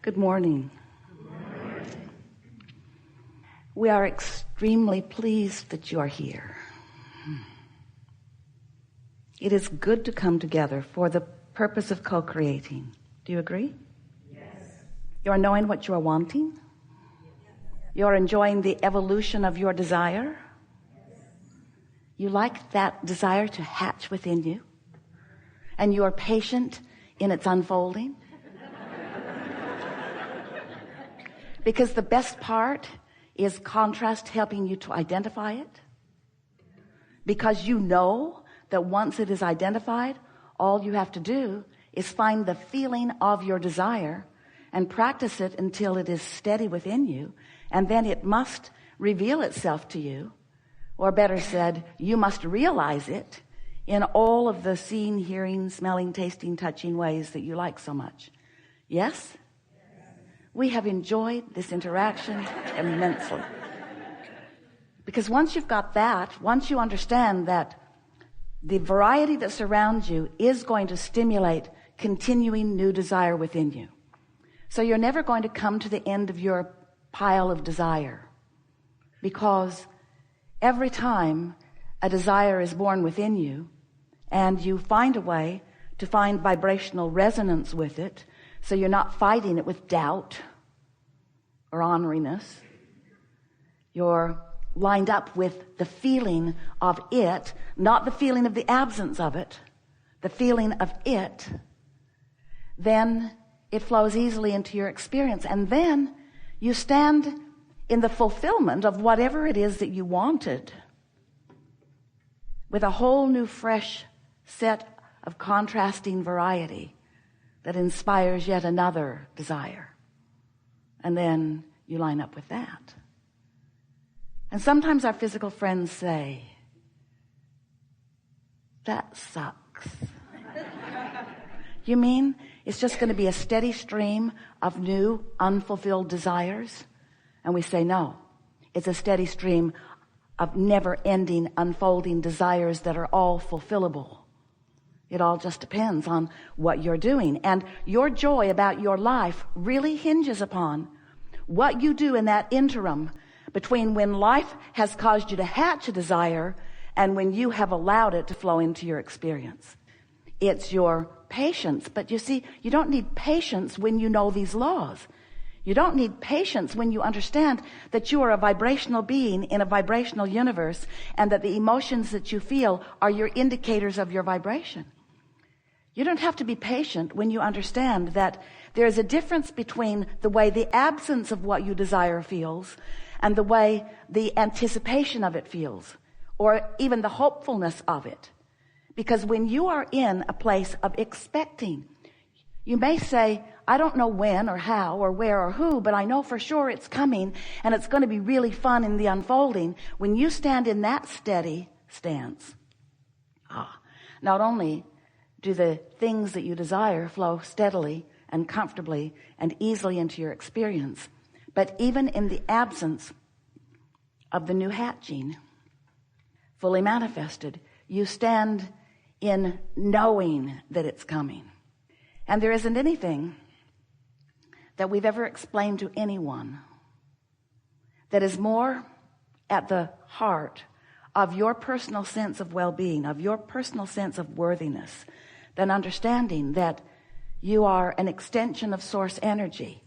Good morning. We are extremely pleased that you are here. It is good to come together for the purpose of co-creating. Do you agree? Yes. You are knowing what you are wanting. You are enjoying the evolution of your desire. You like that desire to hatch within you. And you are patient in its unfolding. Because the best part is contrast helping you to identify it. Because you know that once it is identified, all you have to do is find the feeling of your desire and practice it until it is steady within you, and then it must reveal itself to you, or better said, you must realize it in all of the seeing, hearing, smelling, tasting, touching ways that you like so much. Yes? We have enjoyed this interaction immensely. Because once you've got that, once you understand that the variety that surrounds you is going to stimulate continuing new desire within you. So you're never going to come to the end of your pile of desire, because every time a desire is born within you and you find a way to find vibrational resonance with it, so you're not fighting it with doubt or orneriness, you're lined up with the feeling of it, not the feeling of the absence of it, the feeling of it, then it flows easily into your experience. And then you stand in the fulfillment of whatever it is that you wanted, with a whole new fresh set of contrasting variety that inspires yet another desire. And then you line up with that. And sometimes our physical friends say, that sucks. You mean it's just going to be a steady stream of new unfulfilled desires? And we say, no, it's a steady stream of never-ending unfolding desires that are all fulfillable. It all just depends on what you're doing. And your joy about your life really hinges upon what you do in that interim between when life has caused you to hatch a desire and when you have allowed it to flow into your experience. It's your patience. But you see, you don't need patience when you know these laws. You don't need patience when you understand that you are a vibrational being in a vibrational universe, and that the emotions that you feel are your indicators of your vibration. You don't have to be patient when you understand that there is a difference between the way the absence of what you desire feels and the way the anticipation of it feels, or even the hopefulness of it. Because when you are in a place of expecting, you may say, I don't know when or how or where or who, but I know for sure it's coming and it's going to be really fun in the unfolding. When you stand in that steady stance, not only do the things that you desire flow steadily and comfortably and easily into your experience, but even in the absence of the new hatching fully manifested, you stand in knowing that it's coming. And there isn't anything that we've ever explained to anyone that is more at the heart of your personal sense of well-being, of your personal sense of worthiness, than understanding that you are an extension of source energy,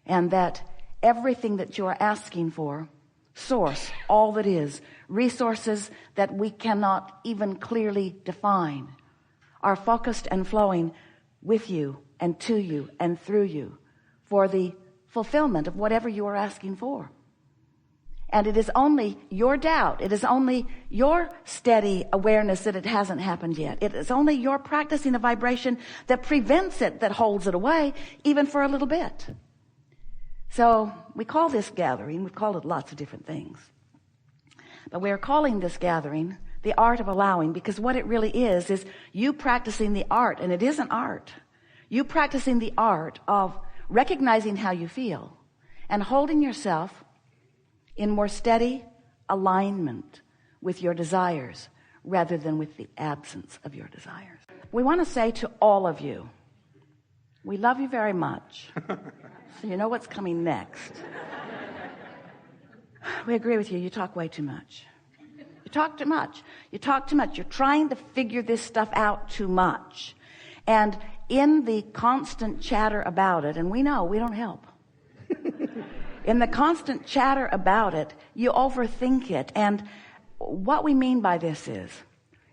and that everything that you are asking for, source, all that is, resources that we cannot even clearly define, are focused and flowing with you and to you and through you for the fulfillment of whatever you are asking for. And it is only your doubt, it is only your steady awareness that it hasn't happened yet. It is only your practicing a vibration that prevents it, that holds it away, even for a little bit. So we call this gathering, we've called it lots of different things, but we are calling this gathering the art of allowing, because what it really is you practicing the art, and it isn't art. You practicing the art of recognizing how you feel and holding yourself in more steady alignment with your desires rather than with the absence of your desires. We want to say to all of you We love you very much. So you know what's coming next. We agree with you. You talk way too much. You talk too much. You talk too much. You're trying to figure this stuff out too much. And in the constant chatter about it, and we know we don't help. In the constant chatter about it, you overthink it. And what we mean by this is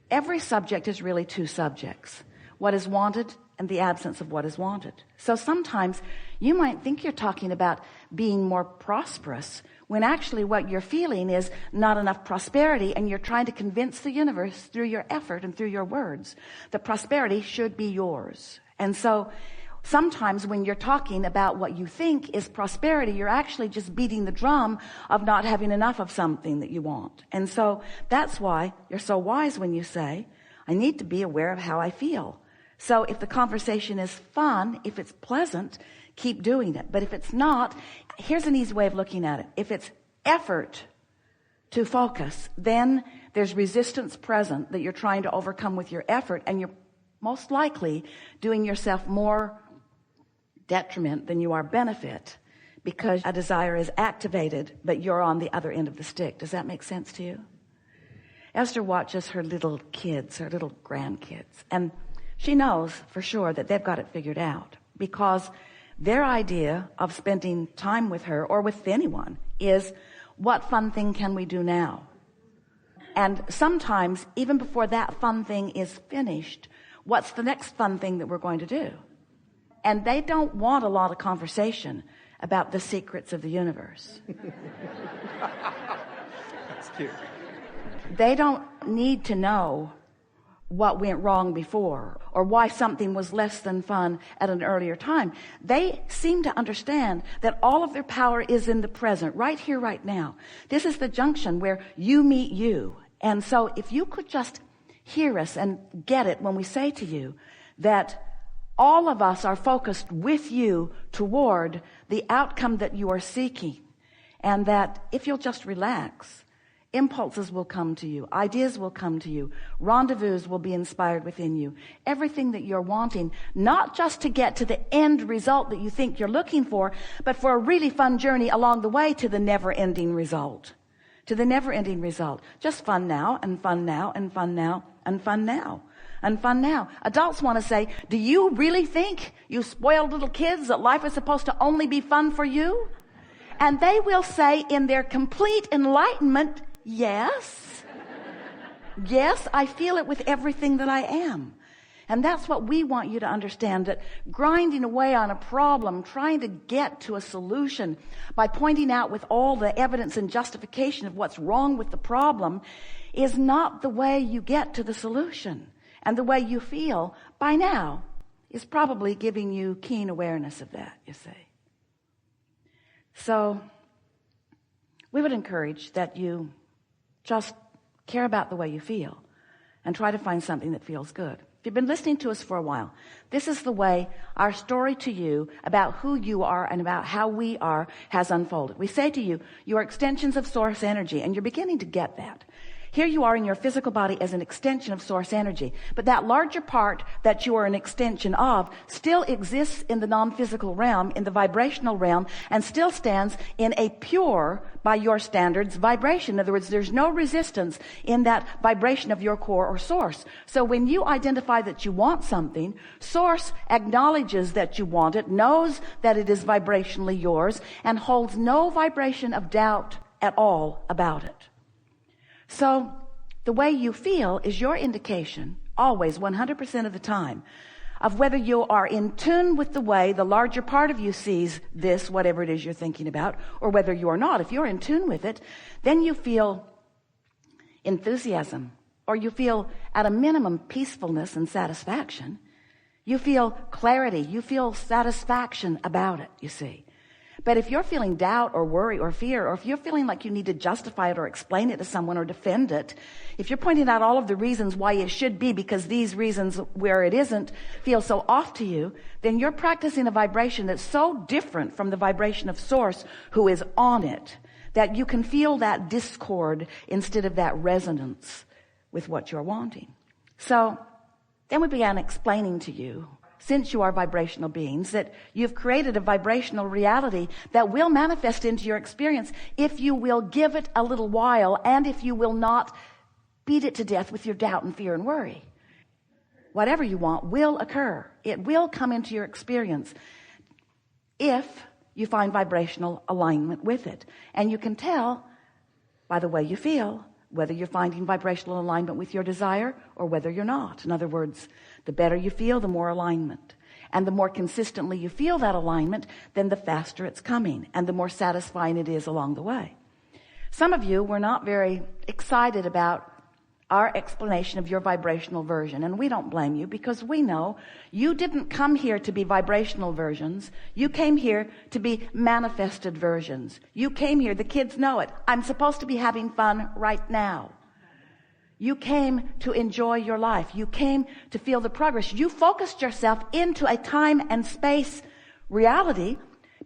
every subject is really two subjects. What is wanted and the absence of what is wanted. So sometimes you might think you're talking about being more prosperous when actually what you're feeling is not enough prosperity, and you're trying to convince the universe through your effort and through your words that prosperity should be yours. And so sometimes when you're talking about what you think is prosperity, you're actually just beating the drum of not having enough of something that you want. And so that's why you're so wise when you say, I need to be aware of how I feel. So if the conversation is fun, if it's pleasant, keep doing it. But if it's not, here's an easy way of looking at it. If it's effort to focus, then there's resistance present that you're trying to overcome with your effort, and you're most likely doing yourself more detriment than you are benefit, because a desire is activated, but you're on the other end of the stick. Does that make sense to you? Esther watches her little kids, her little grandkids, and she knows for sure that they've got it figured out, because their idea of spending time with her or with anyone is, what fun thing can we do now? And sometimes, even before that fun thing is finished, what's the next fun thing that we're going to do? And they don't want a lot of conversation about the secrets of the universe. That's cute. They don't need to know what went wrong before, or why something was less than fun at an earlier time. They seem to understand that all of their power is in the present, right here, right now. This is the junction where you meet you. And so if you could just hear us and get it when we say to you that all of us are focused with you toward the outcome that you are seeking, and that if you'll just relax, impulses will come to you, ideas will come to you, rendezvous will be inspired within you, everything that you're wanting, not just to get to the end result that you think you're looking for, but for a really fun journey along the way to the never-ending result. To the never-ending result. Just fun now, and fun now, and fun now, and fun now, and fun now. Adults want to say, do you really think, you spoiled little kids, that life is supposed to only be fun for you? And they will say in their complete enlightenment, yes. Yes, I feel it with everything that I am. And that's what we want you to understand, that grinding away on a problem, trying to get to a solution by pointing out with all the evidence and justification of what's wrong with the problem, is not the way you get to the solution. And the way you feel by now is probably giving you keen awareness of that, you see. So we would encourage that you just care about the way you feel and try to find something that feels good. If you've been listening to us for a while, this is the way our story to you about who you are and about how we are has unfolded. We say to you, you are extensions of source energy, and you're beginning to get that. Here you are in your physical body as an extension of source energy, but that larger part that you are an extension of still exists in the non-physical realm, in the vibrational realm, and still stands in a pure, by your standards, vibration. In other words, there's no resistance in that vibration of your core or source. So when you identify that you want something, source acknowledges that you want it, knows that it is vibrationally yours, and holds no vibration of doubt at all about it. So the way you feel is your indication, always 100% of the time, of whether you are in tune with the way the larger part of you sees this, whatever it is you're thinking about, or whether you are not. If you're in tune with it, then you feel enthusiasm, or you feel at a minimum peacefulness and satisfaction. You feel clarity, you feel satisfaction about it, you see. But if you're feeling doubt or worry or fear, or if you're feeling like you need to justify it or explain it to someone or defend it, if you're pointing out all of the reasons why it should be because these reasons where it isn't feel so off to you, then you're practicing a vibration that's so different from the vibration of source who is on it, that you can feel that discord instead of that resonance with what you're wanting. So then we began explaining to you since you are vibrational beings, that you've created a vibrational reality that will manifest into your experience if you will give it a little while, and if you will not beat it to death with your doubt and fear and worry. Whatever you want will occur. It will come into your experience if you find vibrational alignment with it. And you can tell by the way you feel whether you're finding vibrational alignment with your desire or whether you're not. In other words, the better you feel, the more alignment. And the more consistently you feel that alignment, then the faster it's coming and the more satisfying it is along the way. Some of you were not very excited about our explanation of your vibrational version, and we don't blame you, because we know you didn't come here to be vibrational versions. You came here to be manifested versions. You came here, the kids know it, I'm supposed to be having fun right now. You came to enjoy your life. You came to feel the progress. You focused yourself into a time and space reality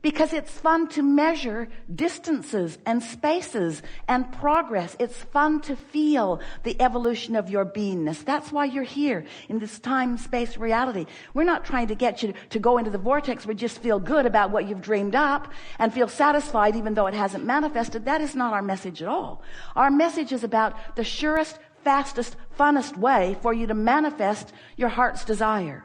because it's fun to measure distances and spaces and progress. It's fun to feel the evolution of your beingness. That's why you're here in this time-space reality. We're not trying to get you to go into the vortex where you just feel good about what you've dreamed up and feel satisfied even though it hasn't manifested. That is not our message at all. Our message is about the surest, fastest, funnest way for you to manifest your heart's desire,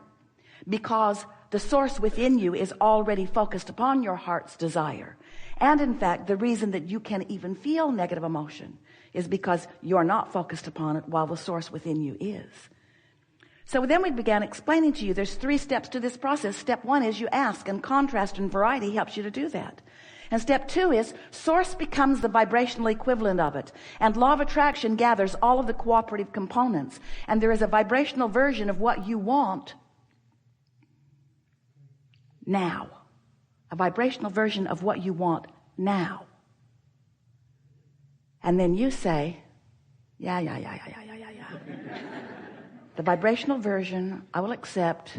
because the source within you is already focused upon your heart's desire. And in fact, the reason that you can even feel negative emotion is because you're not focused upon it while the source within you is. So then we began explaining to you there's 3 steps to this process. Step 1 is you ask, and contrast and variety helps you to do that. And step 2 is source becomes the vibrational equivalent of it. And law of attraction gathers all of the cooperative components. And there is a vibrational version of what you want now. A vibrational version of what you want now. And then you say, yeah. The vibrational version I will accept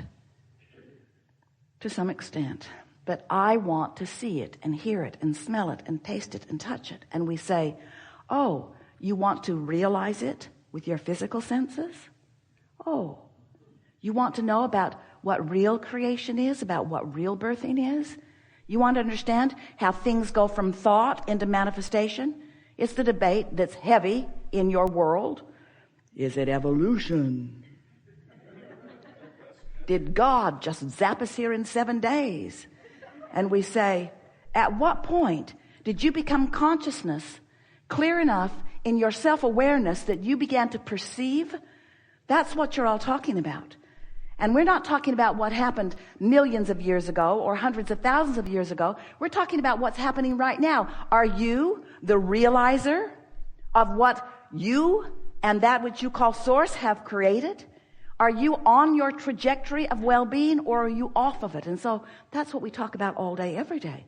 to some extent, but I want to see it and hear it and smell it and taste it and touch it. And we say, oh, you want to realize it with your physical senses? Oh, you want to know about what real creation is, about what real birthing is? You want to understand how things go from thought into manifestation? It's the debate that's heavy in your world. Is it evolution? Did God just zap us here in 7 days? And we say, at what point did you become consciousness clear enough in your self-awareness that you began to perceive? That's what you're all talking about. And we're not talking about what happened millions of years ago or hundreds of thousands of years ago. We're talking about what's happening right now. Are you the realizer of what you and that which you call source have created? Are you on your trajectory of well-being, or are you off of it? And so that's what we talk about all day, every day.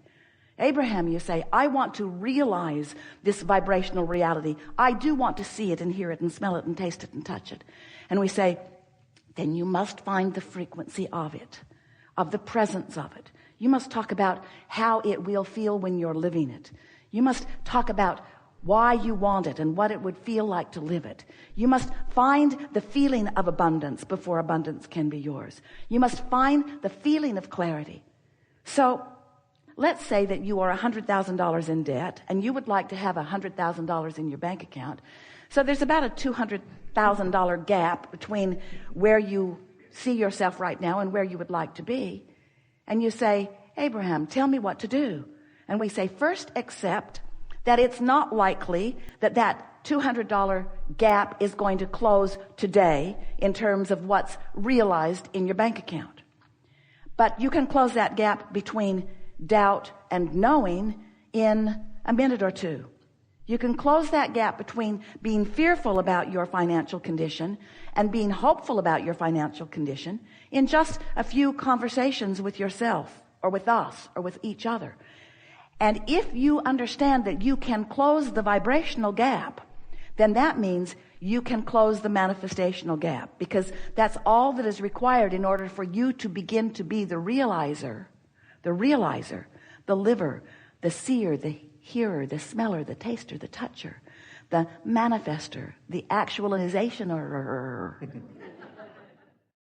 Abraham, you say, I want to realize this vibrational reality. I do want to see it and hear it and smell it and taste it and touch it. And we say, then you must find the frequency of it, of the presence of it. You must talk about how it will feel when you're living it. You must talk about why you want it and what it would feel like to live it. You must find the feeling of abundance before abundance can be yours. You must find the feeling of clarity. So let's say that you are $100,000 in debt and you would like to have $100,000 in your bank account. So there's about a $200,000 gap between where you see yourself right now and where you would like to be. And you say, Abraham, tell me what to do. And we say, first accept that it's not likely that that $200 gap is going to close today in terms of what's realized in your bank account. But you can close that gap between doubt and knowing in a minute or two. You can close that gap between being fearful about your financial condition and being hopeful about your financial condition in just a few conversations with yourself or with us or with each other. And if you understand that you can close the vibrational gap, then that means you can close the manifestational gap, because that's all that is required in order for you to begin to be the realizer, the liver, the seer, the hearer, the smeller, the taster, the toucher, the manifester, the actualizationer.